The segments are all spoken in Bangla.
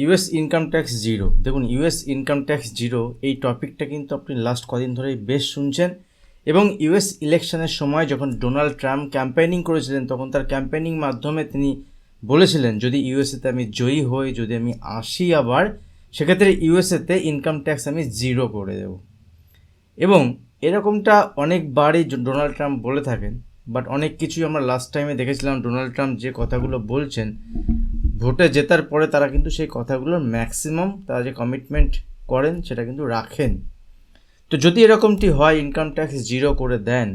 US income tax zero. দেখুন, ইউএস ইনকাম ট্যাক্স জিরো এই টপিকটা কিন্তু আপনি লাস্ট কদিন ধরেই বেশ শুনছেন। এবং ইউএস ইলেকশনের সময় যখন ডোনাল্ড ট্রাম্প ক্যাম্পেইনিং করেছিলেন, তখন তার ক্যাম্পেইনিং মাধ্যমে তিনি বলেছিলেন, যদি ইউএসএতে আমি জয়ী হই, যদি আমি আসি আবার, সেক্ষেত্রে ইউএসএতে ইনকাম ট্যাক্স আমি জিরো করে দেব। এবং এরকমটা অনেকবারই ডোনাল্ড ট্রাম্প বলে থাকেন, বাট অনেক কিছুই আমরা লাস্ট টাইমে দেখেছিলাম ডোনাল্ড ট্রাম্প যে কথাগুলো বলছেন, ভোটে জেতার পরে তারা কিন্তু সেই কথাগুলোর ম্যাক্সিমাম তারা যে কমিটমেন্ট করেন সেটা কিন্তু রাখেন। তো যদি এরকমটি হয়, ইনকাম ট্যাক্স জিরো করে দেন,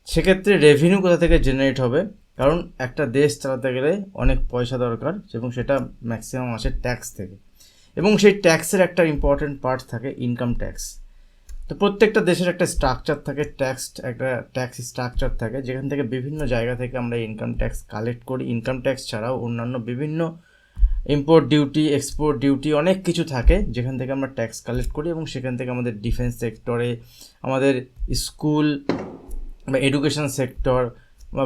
সেক্ষেত্রে রেভিনিউ কোথা থেকে জেনারেট হবে? কারণ একটা দেশ চালাতে গেলে অনেক পয়সা দরকার, এবং সেটা ম্যাক্সিমাম আসে ট্যাক্স থেকে। এবং সেই ট্যাক্সের একটা ইম্পর্টেন্ট পার্ট থাকে ইনকাম ট্যাক্স। তো প্রত্যেকটা দেশের একটা স্ট্রাকচার থাকে, একটা ট্যাক্স স্ট্রাকচার থাকে, যেখান থেকে বিভিন্ন জায়গা থেকে আমরা ইনকাম ট্যাক্স কালেক্ট করি। ইনকাম ট্যাক্স ছাড়াও অন্যান্য বিভিন্ন ইম্পোর্ট ডিউটি, এক্সপোর্ট ডিউটি, অনেক কিছু থাকে যেখান থেকে আমরা ট্যাক্স কালেক্ট করি। এবং সেখান থেকে আমাদের ডিফেন্স সেক্টরে, আমাদের স্কুল বা এডুকেশন সেক্টর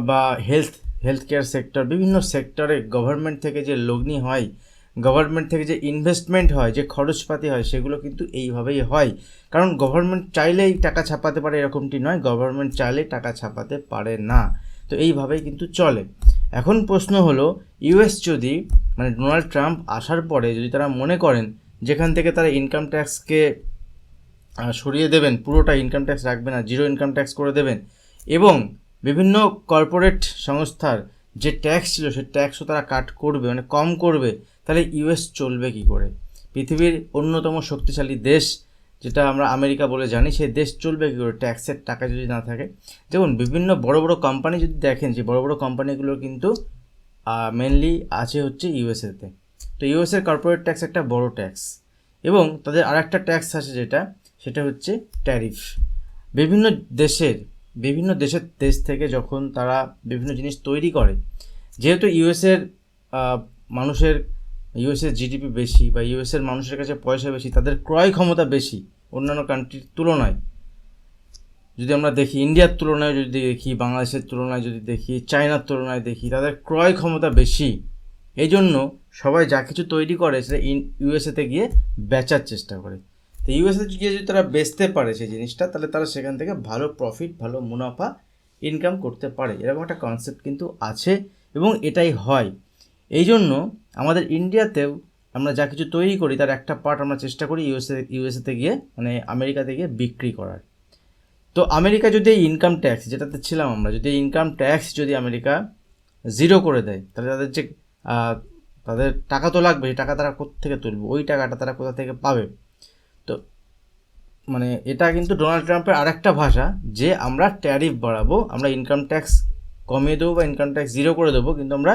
বা হেলথ কেয়ার সেক্টর, বিভিন্ন সেক্টরে গভর্নমেন্ট থেকে যে লগ্নি হয়, গভর্নমেন্ট থেকে যে ইনভেস্টমেন্ট হয়, যে খরচপাতি হয়, সেগুলো কিন্তু এইভাবেই হয়। কারণ গভর্নমেন্ট চাইলেই টাকা ছাপাতে পারে এরকমটি নয়, গভর্নমেন্ট চাইলেই টাকা ছাপাতে পারে না। তো এইভাবেই কিন্তু চলে। এখন প্রশ্ন হলো, ইউএস যদি ডোনাল্ড ট্রাম্প আসার পরে যদি তারা মনে করেন যেখান থেকে তারা ইনকাম ট্যাক্সকে সরিয়ে দেবেন, পুরোটা ইনকাম ট্যাক্স রাখবে না, জিরো ইনকাম ট্যাক্স করে দেবেন, এবং বিভিন্ন কর্পোরেট সংস্থার যে ট্যাক্স ছিল সেই ট্যাক্সও তারা কাট করবে, কম করবে, তাহলে ইউএস চলবে কি করে? পৃথিবীর অন্যতম শক্তিশালী দেশ যেটা আমরা আমেরিকা বলে জানি, সেই দেশ চলবে কী করে ট্যাক্সের টাকা যদি না থাকে? দেখুন, বিভিন্ন বড় বড় কোম্পানি যদি দেখেন, যে বড় বড় কোম্পানিগুলো কিন্তু মেনলি আছে হচ্ছে ইউএসএতে। তো ইউএসএর কর্পোরেট ট্যাক্স একটা বড় ট্যাক্স, এবং তাদের আর একটা ট্যাক্স আছে সেটা হচ্ছে ট্যারিফ। বিভিন্ন দেশ থেকে যখন তারা বিভিন্ন জিনিস তৈরি করে, যেহেতু ইউএসের জিডিপি বেশি, বা ইউএসের মানুষের কাছে পয়সা বেশি, তাদের ক্রয় ক্ষমতা বেশি অন্যান্য কান্ট্রির তুলনায়। যদি আমরা দেখি, ইন্ডিয়ার তুলনায় যদি দেখি, বাংলাদেশের তুলনায় যদি দেখি, চায়নার তুলনায় দেখি, তাদের ক্রয় ক্ষমতা বেশি। এই জন্য সবাই যা কিছু তৈরি করে সেটা ইউএসএতে গিয়ে বেচার চেষ্টা করে। তো ইউএসএ গিয়ে যদি তারা বেচতে পারে সেই জিনিসটা, তাহলে তারা সেখান থেকে ভালো প্রফিট, ভালো মুনাফা ইনকাম করতে পারে। এরকম একটা কনসেপ্ট কিন্তু আছে, এবং এটাই হয়। এই জন্য আমাদের ইন্ডিয়াতেও আমরা যা কিছু তৈরি করি তার একটা পার্ট আমরা চেষ্টা করি ইউএসএতে গিয়ে, আমেরিকাতে গিয়ে বিক্রি করার। তো আমেরিকা যদি এই ইনকাম ট্যাক্স, যেটাতে ছিলাম আমরা, যদি ইনকাম ট্যাক্স যদি আমেরিকা জিরো করে দেয়, তাহলে তাদের টাকা তো লাগবে, সেই টাকা তারা কোত্থেকে তুলবে? ওই টাকাটা তারা কোথা থেকে পাবে? তো এটা কিন্তু ডোনাল্ড ট্রাম্পের আরেকটা ভাষা, যে আমরা ট্যারিফ বাড়াবো, আমরা ইনকাম ট্যাক্স কমিয়ে দেবো বা ইনকাম ট্যাক্স জিরো করে দেবো, কিন্তু আমরা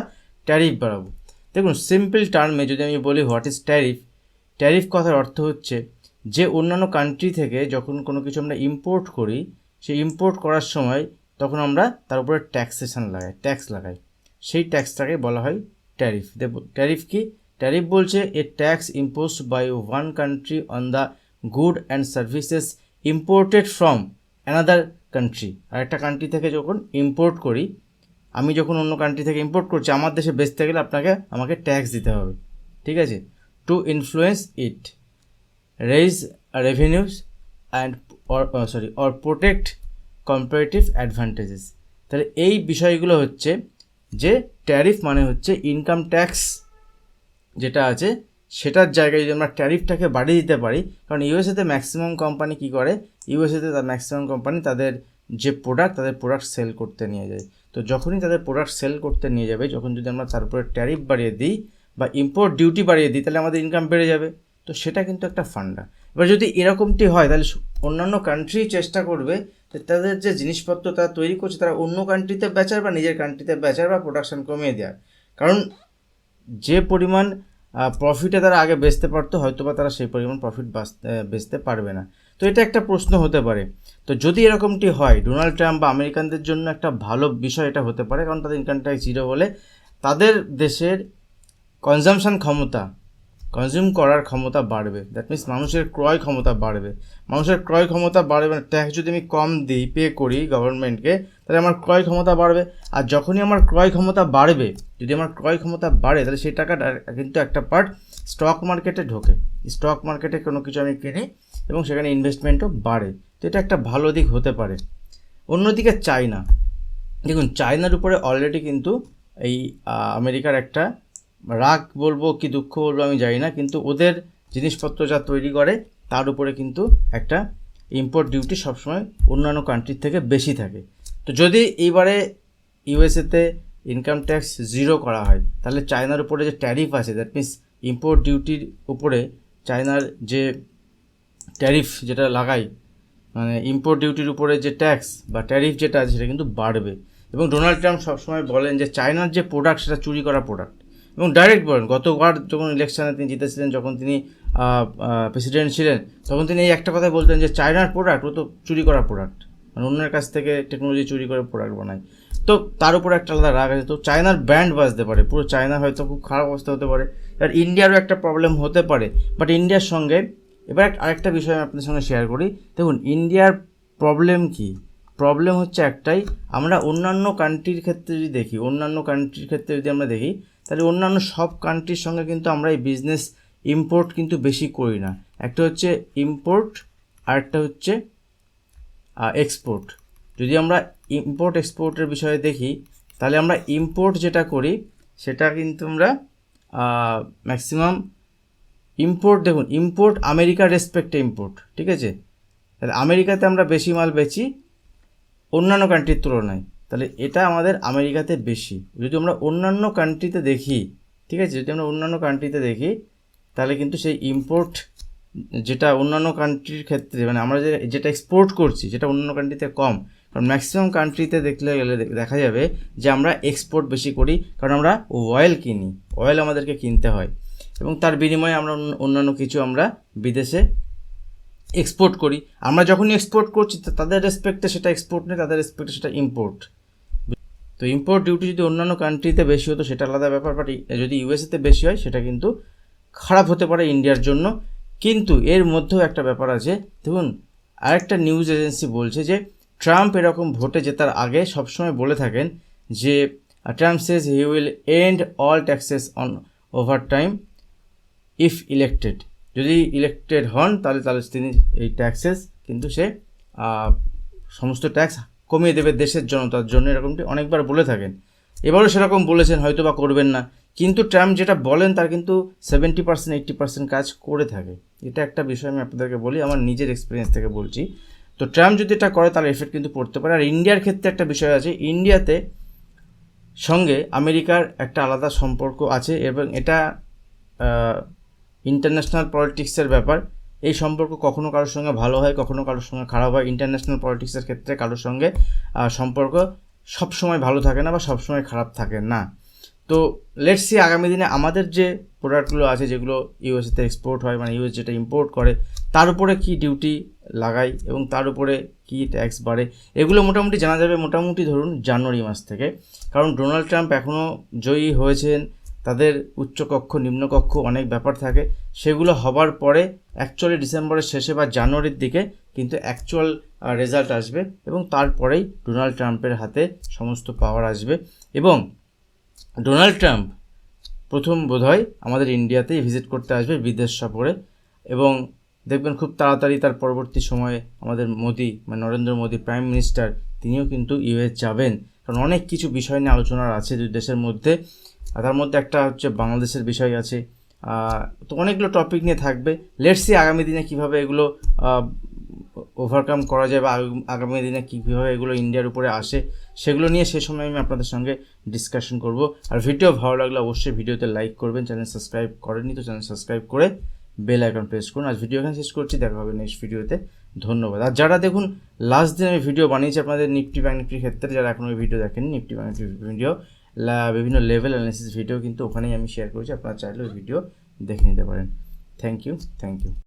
ট্যারিফ বাড়াবো। দেখুন, সিম্পল টার্মে যদি আমি বলি হোয়াট ইজ ট্যারিফ, ট্যারিফ কথার অর্থ হচ্ছে যে অন্যান্য কান্ট্রি থেকে যখন কোনো কিছু আমরা ইম্পোর্ট করি, সেই ইম্পোর্ট করার সময় তখন আমরা তার উপরে ট্যাক্স লাগাই, সেই ট্যাক্সটাকে বলা হয় ট্যারিফ। দেখুন, ট্যারিফ কি? ট্যারিফ বলছে a tax imposed by one country on the good and services imported from another country. আর একটা কান্ট্রি থেকে যখন ইম্পোর্ট করি, আমি যখন অন্য কান্ট্রি থেকে ইম্পোর্ট করছি, আমার দেশে বেচতে গেলে আমাকে ট্যাক্স দিতে হবে, ঠিক আছে? Two influence it, raise revenues and or protect comparative advantages. তাহলে এই বিষয়গুলো হচ্ছে যে ট্যারিফ হচ্ছে ইনকাম ট্যাক্স যেটা আছে সেটার জায়গায় যদি আমরা ট্যারিফটাকে বাড়িয়ে দিতে পারি। কারণ ইউএসএতে ম্যাক্সিমাম কোম্পানি কী করে, ম্যাক্সিমাম কোম্পানি তাদের যে তাদের প্রোডাক্ট সেল করতে নিয়ে যায়। তো যখনই তাদের প্রোডাক্ট সেল করতে নিয়ে যাবে, যখন যদি আমরা তার উপরে ট্যারিফ বাড়িয়ে দিই বা ইম্পোর্ট ডিউটি বাড়িয়ে দিই, তাহলে আমাদের ইনকাম বেড়ে যাবে। তো সেটা কিন্তু একটা ফান্ডা। এবার যদি এরকমটি হয়, তাহলে অন্যান্য কান্ট্রি চেষ্টা করবে যে তাদের যে জিনিসপত্র তারা তৈরি করছে, তারা অন্য কান্ট্রিতে বেচার বা নিজের কান্ট্রিতে বেচার বা প্রোডাকশান কমিয়ে দেওয়ার। কারণ যে পরিমাণ প্রফিটে তারা আগে বেচতে পারতো, হয়তো বা তারা সেই পরিমাণ প্রফিট বেচতে পারবে না। তো এটা একটা প্রশ্ন হতে পারে। তো যদি এরকমটি হয়, ডোনাল্ড ট্রাম্প বা আমেরিকানদের জন্য একটা ভালো বিষয় এটা হতে পারে, কারণ তাদের ইনকাম ট্যাক্স জিরো হলে তাদের দেশের কনজামশন ক্ষমতা কনজিউম করার ক্ষমতা বাড়বে, দ্যাট মিনস মানুষের ক্রয় ক্ষমতা বাড়বে। মানুষের ক্রয় ক্ষমতা বাড়বে মানে ট্যাক্স যদি আমি কম দিই, পে করি গভর্নমেন্টকে, তাহলে আমার ক্রয় ক্ষমতা বাড়বে। আর যখনই আমার ক্রয় ক্ষমতা বাড়বে, যদি আমার ক্রয় ক্ষমতা বাড়ে, তাহলে সেই টাকাটা কিন্তু একটা পার্ট স্টক মার্কেটে ঢোকে। স্টক মার্কেটে কোনো কিছু আমি কিনি এবং সেখানে ইনভেস্টমেন্টও বাড়ে, তো এটা একটা ভালো দিক হতে পারে। অন্যদিকে চায়না, দেখুন চায়নার উপরে অলরেডি কিন্তু এই আমেরিকার একটা রাগ বলবো কি দুঃখ বলবো আমি জানি না, কিন্তু ওদের জিনিসপত্র যা তৈরি করে তার উপরে কিন্তু একটা ইম্পোর্ট ডিউটি সবসময় অন্যান্য কান্ট্রির থেকে বেশি থাকে। তো যদি এইবারে ইউএসএতে ইনকাম ট্যাক্স 0 করা হয়, তাহলে চায়নার উপরে যে ট্যারিফ আছে, দ্যাট মিনস ইম্পোর্ট ডিউটির উপরে চায়নার যে ট্যারিফ যেটা লাগাই, মানে ইম্পোর্ট ডিউটির উপরে যে ট্যাক্স বা ট্যারিফ যেটা আছে সেটা কিন্তু বাড়বে। এবং ডোনাল্ড ট্রাম্প সবসময় বলেন যে চায়নার যে প্রোডাক্ট সেটা চুরি করা প্রোডাক্ট, এবং ডাইরেক্ট বলেন। গতবার যখন ইলেকশানে তিনি জিতেছিলেন, যখন তিনি প্রেসিডেন্ট ছিলেন, তখন তিনি এই একটা কথাই বলতেন যে চায়নার প্রোডাক্ট ও তো চুরি করা প্রোডাক্ট, মানে অন্যের কাছ থেকে টেকনোলজি চুরি করে প্রোডাক্ট বানায়। তো তার উপরে একটা আলাদা রাগ আছে। তো চায়নার ব্র্যান্ড বাজতে পারে, পুরো চায়না হয়তো খুব খারাপ অবস্থা হতে পারে, আর ইন্ডিয়ারও একটা প্রবলেম হতে পারে। বাট ইন্ডিয়ার সঙ্গে এবার আরেকটা বিষয় আমি আপনাদের সঙ্গে শেয়ার করি। দেখুন ইন্ডিয়ার প্রবলেম কি, প্রবলেম হচ্ছে একটাই, আমরা অন্যান্য কান্ট্রির ক্ষেত্রে যদি দেখি, অন্যান্য কান্ট্রির ক্ষেত্রে যদি আমরা দেখি, তাহলে অন্যান্য সব কান্ট্রির সঙ্গে কিন্তু আমরা এই বিজনেস ইম্পোর্ট কিন্তু বেশি করি না। একটা হচ্ছে ইম্পোর্ট আর একটা হচ্ছে এক্সপোর্ট। যদি আমরা ইম্পোর্ট এক্সপোর্টের বিষয়ে দেখি, তাহলে আমরা ইম্পোর্ট যেটা করি সেটা কিন্তু আমরা ম্যাক্সিমাম ইম্পোর্ট, দেখুন ইম্পোর্ট আমেরিকার রেসপেক্টে ইম্পোর্ট, ঠিক আছে। তাহলে আমেরিকাতে আমরা বেশি মাল বেচি অন্যান্য কান্ট্রির তুলনায়, তাহলে এটা আমাদের আমেরিকাতে বেশি। যদি আমরা অন্যান্য কান্ট্রিতে দেখি, ঠিক আছে, যদি আমরা অন্যান্য কান্ট্রিতে দেখি, তাহলে কিন্তু সেই ইম্পোর্ট যেটা অন্যান্য কান্ট্রির ক্ষেত্রে, মানে আমরা যেটা এক্সপোর্ট করছি সেটা অন্যান্য কান্ট্রিতে কম। কারণ ম্যাক্সিমাম কান্ট্রিতে দেখলে গেলে দেখা যাবে যে আমরা এক্সপোর্ট বেশি করি, কারণ আমরা অয়েল কিনি, অয়েল আমাদেরকে কিনতে হয়, এবং তার বিনিময়ে আমরা অন্যান্য কিছু আমরা বিদেশে এক্সপোর্ট করি। আমরা যখনই এক্সপোর্ট করছি তাদের রেসপেক্টে সেটা এক্সপোর্ট নেই, তাদের রেসপেক্টে সেটা ইম্পোর্ট। তো ইম্পোর্ট ডিউটি যদি অন্যান্য কান্ট্রিতে বেশি হতো সেটা আলাদা ব্যাপার, বাট যদি ইউএসএতে বেশি হয় সেটা কিন্তু খারাপ হতে পারে ইন্ডিয়ার জন্য। কিন্তু এর মধ্যেও একটা ব্যাপার আছে, দেখুন আরেকটা নিউজ এজেন্সি বলছে যে ট্রাম্প এরকম ভোটে জেতার আগে সবসময় বলে থাকেন যে Trump says he will end all taxes on over time if elected. যদি ইলেক্টেড হন তাহলে তিনি এই ট্যাক্সেস কিন্তু সে সমস্ত ট্যাক্স কমিয়ে দেবে দেশের জনতার জন্য, এরকমটি অনেকবার বলে থাকেন। এবারও সেরকম বলেছেন, হয়তো বা করবেন না, কিন্তু ট্রাম্প যেটা বলেন তার কিন্তু 70% 80% কাজ করে থাকে। এটা একটা বিষয় আমি আপনাদেরকে বলি, আমার নিজের এক্সপিরিয়েন্স থেকে বলছি। তো ট্রাম্প যদি এটা করে তার এফেক্ট কিন্তু পড়তে পারে। আর ইন্ডিয়ার ক্ষেত্রে একটা বিষয় আছে, ইন্ডিয়াতে সঙ্গে আমেরিকার একটা আলাদা সম্পর্ক আছে, এবং এটা ইন্টারন্যাশনাল পলিটিক্সের ব্যাপার। এই সম্পর্ক কখনো কারোর সঙ্গে ভালো হয়, কখনো কারোর সঙ্গে খারাপ হয়। ইন্টারন্যাশনাল পলিটিক্সের ক্ষেত্রে কারোর সঙ্গে সম্পর্ক সবসময় ভালো থাকে না বা সবসময় খারাপ থাকে না। তো লেটস সি আগামী দিনে আমাদের যে প্রোডাক্টগুলো আছে যেগুলো ইউএসএতে এক্সপোর্ট হয়, মানে ইউএস যেটা ইম্পোর্ট করে, তার উপরে কী ডিউটি লাগাই এবং তার উপরে কী ট্যাক্স বাড়ে, এগুলো মোটামুটি জানা যাবে মোটামুটি ধরুন জানুয়ারি মাস থেকে। কারণ ডোনাল্ড ট্রাম্প এখনও জয়ী হয়েছেন, তাদের উচ্চকক্ষ নিম্নকক্ষ অনেক ব্যাপার থাকে, সেগুলো হবার পরে অ্যাকচুয়ালি ডিসেম্বরের শেষে বা জানুয়ারির দিকে কিন্তু অ্যাকচুয়াল রেজাল্ট আসবে, এবং তারপরেই ডোনাল্ড ট্রাম্পের হাতে সমস্ত পাওয়ার আসবে। এবং ডোনাল্ড ট্রাম্প প্রথম বোধহয় আমাদের ইন্ডিয়াতেই ভিজিট করতে আসবে বিদেশ সফরে, এবং দেখবেন খুব তাড়াতাড়ি তার পরবর্তী সময়ে আমাদের মোদি, মানে নরেন্দ্র মোদি প্রাইম মিনিস্টার, তিনিও কিন্তু ইউএস যাবেন। কারণ অনেক কিছু বিষয় নিয়ে আলোচনার আছে দুই দেশের মধ্যে, তার মধ্যে একটা হচ্ছে বাংলাদেশের বিষয় আছে। তো অনেকগুলো টপিক নিয়ে থাকবে। লেটস সি আগামী দিনে কীভাবে এগুলো ওভারকাম করা যায়, বা আগামী দিনে কীভাবে এগুলো ইন্ডিয়ার উপরে আসে, সেগুলো নিয়ে সে সময় আমি আপনাদের সঙ্গে ডিসকাশন করব। আর ভিডিও ভালো লাগলে অবশ্যই ভিডিওতে লাইক করবেন, চ্যানেল সাবস্ক্রাইব করেননি তো চ্যানেল সাবস্ক্রাইব করে বেল আইকন প্রেস করুন। আজ ভিডিও এখানে শেষ করছি, দেখা হবে নেক্সট ভিডিওতে। ধন্যবাদ। আর যারা দেখুন লাস্ট দিন আমি ভিডিও বানিয়েছি আপনাদের নিফটি ব্যাংক নিফটির ক্ষেত্রে, যারা এখনও ওই ভিডিও দেখেন নিফটি ব্যাংক নিফটি ভিডিও, বিভিন্ন লেভেল অ্যানালিসিস ভিডিও কিন্তু ওখানেই আমি শেয়ার করেছি, আপনারা চাইলে ওই ভিডিও দেখে নিতে পারেন। Thank you.